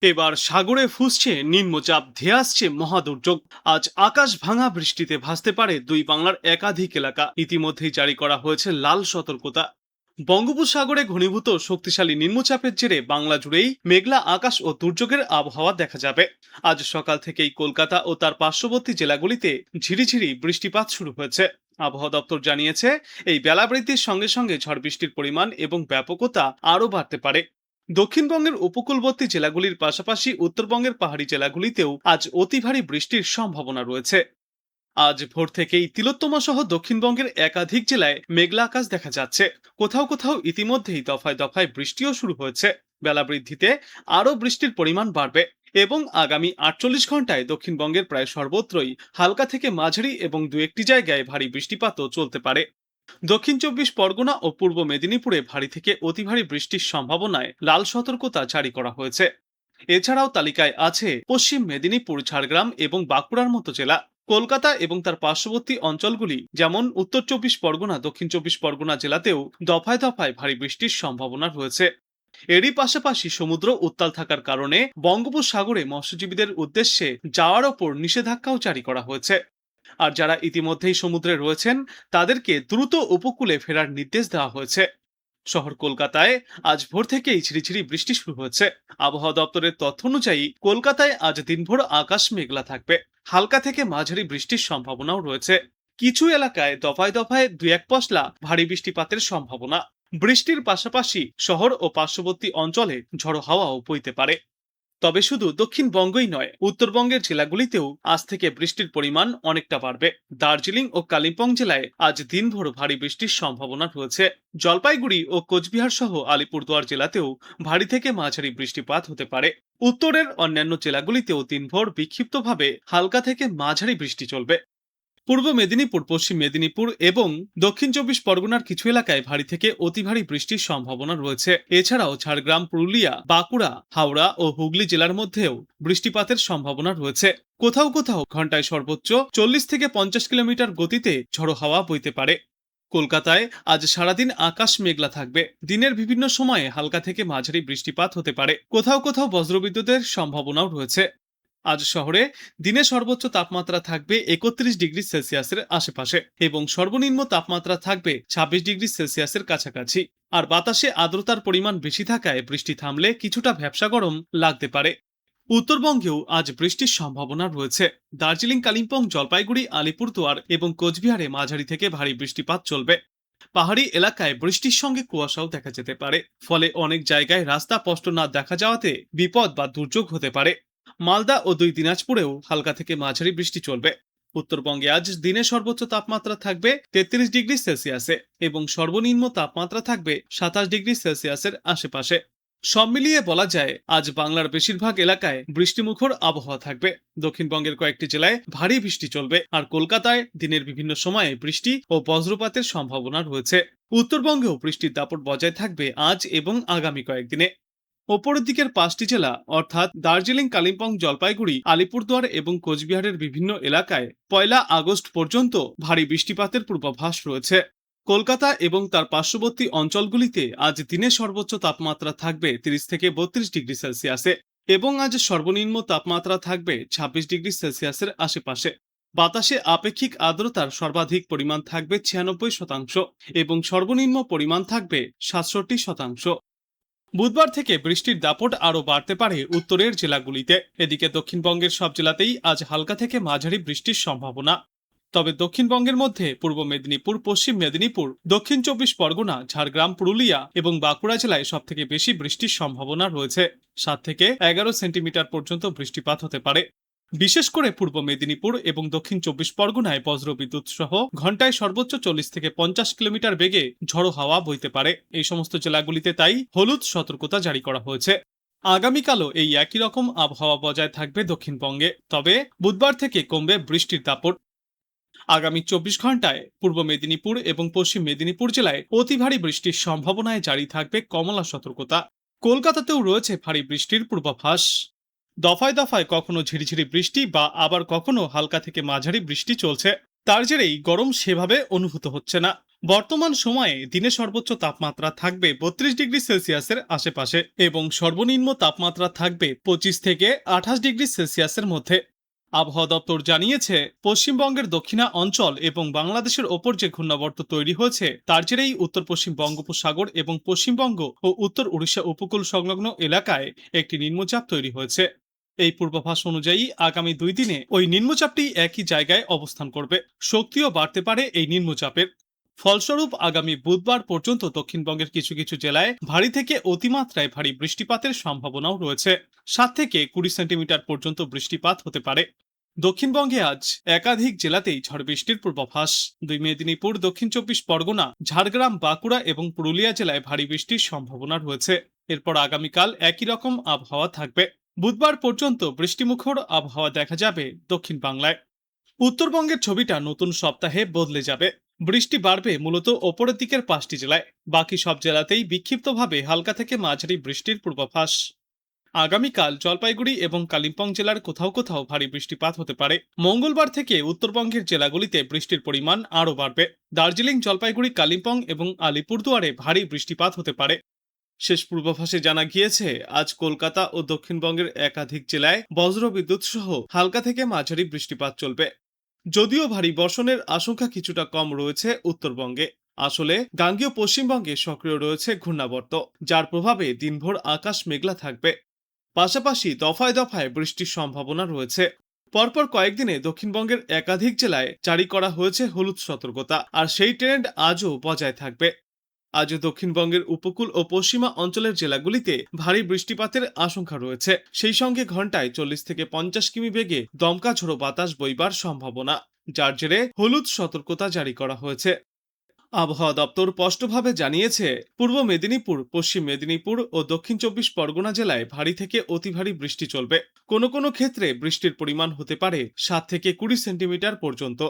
এবার সাগরে ফুঁসছে নিম্নচাপ, ধেয়ে আসছে মহাদুর্যোগ। আজ আকাশ ভাঙা বৃষ্টিতে ভাসতে পারে দুই বাংলার একাধিক এলাকা। ইতিমধ্যেই জারি করা হয়েছে লাল সতর্কতা। বঙ্গোপসাগরে ঘনীভূত শক্তিশালী নিম্নচাপের জেরে বাংলা জুড়েই মেঘলা আকাশ ও দুর্যোগের আবহাওয়া দেখা যাবে। আজ সকাল থেকেই কলকাতা ও তার পার্শ্ববর্তী জেলাগুলিতে ঝিরিঝিরি বৃষ্টিপাত শুরু হয়েছে। আবহাওয়া দপ্তর জানিয়েছে, এই বেলা বৃদ্ধির সঙ্গে সঙ্গে ঝড় বৃষ্টির পরিমাণ এবং ব্যাপকতা আরও বাড়তে পারে। দক্ষিণবঙ্গের উপকূলবর্তী জেলাগুলির পাশাপাশি উত্তরবঙ্গের পাহাড়ি জেলাগুলিতেও আজ অতি ভারী বৃষ্টির সম্ভাবনা রয়েছে। আজ ভোর থেকেই তিলোত্তমা সহ দক্ষিণবঙ্গের একাধিক জেলায় মেঘলা আকাশ দেখা যাচ্ছে। কোথাও কোথাও ইতিমধ্যেই দফায় দফায় বৃষ্টিও শুরু হয়েছে। বেলা বৃদ্ধিতে আরও বৃষ্টির পরিমাণ বাড়বে এবং আগামী 48 ঘন্টায় দক্ষিণবঙ্গের প্রায় সর্বত্রই হালকা থেকে মাঝারি এবং দু একটি জায়গায় ভারী বৃষ্টিপাতও চলতে পারে। দক্ষিণ 24 পরগনা ও পূর্ব মেদিনীপুরে ভারী থেকে অতি ভারী বৃষ্টির সম্ভাবনায় লাল সতর্কতা জারি করা হয়েছে। এছাড়াও তালিকায় আছে পশ্চিম মেদিনীপুর, ঝাড়গ্রাম এবং বাঁকুড়ার মতো জেলা। কলকাতা এবং তার পার্শ্ববর্তী অঞ্চলগুলি যেমন উত্তর 24 পরগনা, দক্ষিণ 24 পরগনা জেলাতেও দফায় দফায় ভারী বৃষ্টির সম্ভাবনা রয়েছে। এরই পাশাপাশি সমুদ্র উত্তাল থাকার কারণে বঙ্গোপসাগরে মৎস্যজীবীদের উদ্দেশ্যে যাওয়ার ওপর নিষেধাজ্ঞাও জারি করা হয়েছে। আর যারা ইতিমধ্যেই সমুদ্রে রয়েছেন তাদেরকে দ্রুত উপকূলে ফেরার নির্দেশ দেওয়া হয়েছে। শহর কলকাতায় আজ ভোর থেকেই ঝিরিঝিরি বৃষ্টি শুরু হয়েছে। আবহাওয়া দপ্তরের তথ্য অনুযায়ী কলকাতায় আজ দিনভর আকাশ মেঘলা থাকবে। হালকা থেকে মাঝারি বৃষ্টির সম্ভাবনাও রয়েছে। কিছু এলাকায় দফায় দফায় দু এক পশলা ভারী বৃষ্টিপাতের সম্ভাবনা। বৃষ্টির পাশাপাশি শহর ও পার্শ্ববর্তী অঞ্চলে ঝড়ো হাওয়াও বইতে পারে। তবে শুধু দক্ষিণবঙ্গই নয়, উত্তরবঙ্গের জেলাগুলিতেও আজ থেকে বৃষ্টির পরিমাণ অনেকটা বাড়বে। দার্জিলিং ও কালিম্পং জেলায় আজ দিনভর ভারী বৃষ্টির সম্ভাবনা রয়েছে। জলপাইগুড়ি ও কোচবিহার সহ আলিপুরদুয়ার জেলাতেও ভারী থেকে মাঝারি বৃষ্টিপাত হতে পারে। উত্তরের অন্যান্য জেলাগুলিতেও দিনভর বিক্ষিপ্তভাবে হালকা থেকে মাঝারি বৃষ্টি চলবে। পূর্ব মেদিনীপুর, পশ্চিম মেদিনীপুর এবং দক্ষিণ 24 পরগনার কিছু এলাকায় ভারী থেকে অতি ভারী বৃষ্টির সম্ভাবনা রয়েছে। এছাড়াও ঝাড়গ্রাম, পুরুলিয়া, বাঁকুড়া, হাওড়া ও হুগলি জেলার মধ্যেও বৃষ্টিপাতের সম্ভাবনা রয়েছে। কোথাও কোথাও ঘন্টায় সর্বোচ্চ 40 থেকে 50 কিলোমিটার গতিতে ঝড়ো হাওয়া বইতে পারে। কলকাতায় আজ সারাদিন আকাশ মেঘলা থাকবে। দিনের বিভিন্ন সময়ে হালকা থেকে মাঝারি বৃষ্টিপাত হতে পারে। কোথাও কোথাও বজ্রবিদ্যুতের সম্ভাবনাও রয়েছে। আজ শহরে দিনে সর্বোচ্চ তাপমাত্রা থাকবে 31 ডিগ্রি সেলসিয়াসের আশেপাশে এবং সর্বনিম্ন তাপমাত্রা থাকবে 26 ডিগ্রি সেলসিয়াসের কাছাকাছি। আর বাতাসে আর্দ্রতার পরিমাণ বেশি থাকায় বৃষ্টি থামলে কিছুটা ভ্যাপসা গরম লাগতে পারে। উত্তরবঙ্গেও আজ বৃষ্টির সম্ভাবনা রয়েছে। দার্জিলিং, কালিম্পং, জলপাইগুড়ি, আলিপুরদুয়ার এবং কোচবিহারে মাঝারি থেকে ভারী বৃষ্টিপাত চলবে। পাহাড়ি এলাকায় বৃষ্টির সঙ্গে কুয়াশাও দেখা যেতে পারে। ফলে অনেক জায়গায় রাস্তা স্পষ্ট না দেখা যাওয়াতে বিপদ বা দুর্যোগ হতে পারে। মালদা ও দুই দিনাজপুরেও হালকা থেকে মাঝারি বৃষ্টি চলবে। উত্তরবঙ্গে আজ দিনে সর্বোচ্চ তাপমাত্রা থাকবে 33 ডিগ্রি সেলসিয়াসে এবং সর্বনিম্ন তাপমাত্রা থাকবে 27 ডিগ্রি সেলসিয়াসের আশেপাশে। সব মিলিয়ে বলা যায় আজ বাংলার বেশিরভাগ এলাকায় বৃষ্টিমুখর আবহাওয়া থাকবে। দক্ষিণবঙ্গের কয়েকটি জেলায় ভারী বৃষ্টি চলবে আর কলকাতায় দিনের বিভিন্ন সময়ে বৃষ্টি ও বজ্রপাতের সম্ভাবনা রয়েছে। উত্তরবঙ্গেও বৃষ্টির দাপট বজায় থাকবে আজ এবং আগামী কয়েকদিনে। ওপরের দিকের 5টি জেলা অর্থাৎ দার্জিলিং, কালিম্পং, জলপাইগুড়ি, আলিপুরদুয়ার এবং কোচবিহারের বিভিন্ন এলাকায় 1 আগস্ট পর্যন্ত ভারী বৃষ্টিপাতের পূর্বাভাস রয়েছে। কলকাতা এবং তার পার্শ্ববর্তী অঞ্চলগুলিতে আজ দিনে সর্বোচ্চ তাপমাত্রা থাকবে 30 থেকে 32 ডিগ্রি সেলসিয়াসে এবং আজ সর্বনিম্ন তাপমাত্রা থাকবে 26 ডিগ্রি সেলসিয়াসের আশেপাশে। বাতাসে আপেক্ষিক আর্দ্রতার সর্বাধিক পরিমাণ থাকবে 96% এবং সর্বনিম্ন পরিমাণ থাকবে 67%। বুধবার থেকে বৃষ্টির দাপট আরও বাড়তে পারে উত্তরের জেলাগুলিতে। এদিকে দক্ষিণবঙ্গের সব জেলাতেই আজ হালকা থেকে মাঝারি বৃষ্টির সম্ভাবনা। তবে দক্ষিণবঙ্গের মধ্যে পূর্ব মেদিনীপুর, পশ্চিম মেদিনীপুর, দক্ষিণ 24 পরগনা, ঝাড়গ্রাম, পুরুলিয়া এবং বাঁকুড়া জেলায় সবথেকে বেশি বৃষ্টির সম্ভাবনা রয়েছে। 7 থেকে 11 সেন্টিমিটার পর্যন্ত বৃষ্টিপাত হতে পারে। বিশেষ করে পূর্ব মেদিনীপুর এবং দক্ষিণ 24 পরগনায় বজ্রবিদ্যুৎ সহ ঘন্টায় সর্বোচ্চ 40 থেকে 50 কিলোমিটার বেগে ঝড়ো হাওয়া বইতে পারে। এই সমস্ত জেলাগুলিতে তাই হলুদ সতর্কতা জারি করা হয়েছে। আগামীকালও এই একই রকম আবহাওয়া বজায় থাকবে দক্ষিণবঙ্গে, তবে বুধবার থেকে কমবে বৃষ্টির দাপট। আগামী 24 ঘন্টায় পূর্ব মেদিনীপুর এবং পশ্চিম মেদিনীপুর জেলায় অতি ভারী বৃষ্টির সম্ভাবনায় জারি থাকবে কমলা সতর্কতা। কলকাতাতেও রয়েছে ভারী বৃষ্টির পূর্বাভাস। দফায় দফায় কখনো ঝিরিঝিরি বৃষ্টি বা আবার কখনো হালকা থেকে মাঝারি বৃষ্টি চলছে। তার জেরেই গরম সেভাবে অনুভূত হচ্ছে না। বর্তমান সময়ে দিনে সর্বোচ্চ তাপমাত্রা থাকবে 32 ডিগ্রি সেলসিয়াসের আশেপাশে এবং সর্বনিম্ন তাপমাত্রা থাকবে 25 থেকে 28 ডিগ্রি সেলসিয়াসের মধ্যে। আবহাওয়া দপ্তর জানিয়েছে, পশ্চিমবঙ্গের দক্ষিণা অঞ্চল এবং বাংলাদেশের ওপর যে ঘূর্ণাবর্ত তৈরি হয়েছে তার জেরেই উত্তর পশ্চিম বঙ্গোপসাগর এবং পশ্চিমবঙ্গ ও উত্তর উড়িষ্যা উপকূল সংলগ্ন এলাকায় একটি নিম্নচাপ তৈরি হয়েছে। এই পূর্বাভাস অনুযায়ী আগামী 2 দিনে ওই নিম্নচাপটি একই জায়গায় অবস্থান করবে। শক্তিও বাড়তে পারে এই নিম্নচাপের। ফলস্বরূপ আগামী বুধবার পর্যন্ত দক্ষিণবঙ্গের কিছু কিছু জেলায় ভারী থেকে অতিমাত্রায় ভারী বৃষ্টিপাতের সম্ভাবনাও রয়েছে। 7 থেকে 20 সেন্টিমিটার পর্যন্ত বৃষ্টিপাত হতে পারে। দক্ষিণবঙ্গে আজ একাধিক জেলাতেই ঝড় বৃষ্টির পূর্বাভাস। মেদিনীপুর, দক্ষিণ 24 পরগনা, ঝাড়গ্রাম, বাঁকুড়া এবং পুরুলিয়া জেলায় ভারী বৃষ্টির সম্ভাবনা রয়েছে। এরপর আগামীকাল একই রকম আবহাওয়া থাকবে। বুধবার পর্যন্ত বৃষ্টিমুখর আবহাওয়া দেখা যাবে দক্ষিণ বাংলায়। উত্তরবঙ্গের ছবিটা নতুন সপ্তাহে বদলে যাবে। বৃষ্টি বাড়বে মূলত ওপরের দিকের 5টি জেলায়। বাকি সব জেলাতেই বিক্ষিপ্তভাবে হালকা থেকে মাঝারি বৃষ্টির পূর্বাভাস। আগামীকাল জলপাইগুড়ি এবং কালিম্পং জেলার কোথাও কোথাও ভারী বৃষ্টিপাত হতে পারে। মঙ্গলবার থেকে উত্তরবঙ্গের জেলাগুলিতে বৃষ্টির পরিমাণ আরও বাড়বে। দার্জিলিং, জলপাইগুড়ি, কালিম্পং এবং আলিপুরদুয়ারে ভারী বৃষ্টিপাত হতে পারে। শেষ পূর্বাভাসে জানা গিয়েছে, আজ কলকাতা ও দক্ষিণবঙ্গের একাধিক জেলায় বজ্রবিদ্যুৎ সহ হালকা থেকে মাঝারি বৃষ্টিপাত চলবে। যদিও ভারী বর্ষণের আশঙ্কা কিছুটা কম রয়েছে উত্তরবঙ্গে। আসলে গাঙ্গেয় পশ্চিমবঙ্গে সক্রিয় রয়েছে ঘূর্ণাবর্ত, যার প্রভাবে দিনভর আকাশ মেঘলা থাকবে। পাশাপাশি দফায় দফায় বৃষ্টির সম্ভাবনা রয়েছে। পরপর কয়েকদিনে দক্ষিণবঙ্গের একাধিক জেলায় জারি করা হয়েছে হলুদ সতর্কতা, আর সেই ট্রেন্ড আজও বজায় থাকবে। আজও দক্ষিণবঙ্গের উপকূল ও পশ্চিমা অঞ্চলের জেলাগুলিতে ভারী বৃষ্টিপাতের আশঙ্কা রয়েছে। সেই সঙ্গে ঘন্টায় 40 থেকে 50 কিমি বেগে দমকা ঝোড়ো বাতাস বইবার সম্ভাবনা, যার জেরে হলুদ সতর্কতা জারি করা হয়েছে। আবহাওয়া দপ্তর স্পষ্টভাবে জানিয়েছে, পূর্ব মেদিনীপুর, পশ্চিম মেদিনীপুর ও দক্ষিণ 24 পরগনা জেলায় ভারী থেকে অতি ভারী বৃষ্টি চলবে। কোনো কোনো ক্ষেত্রে বৃষ্টির পরিমাণ হতে পারে 7 থেকে 20 সেন্টিমিটার পর্যন্ত।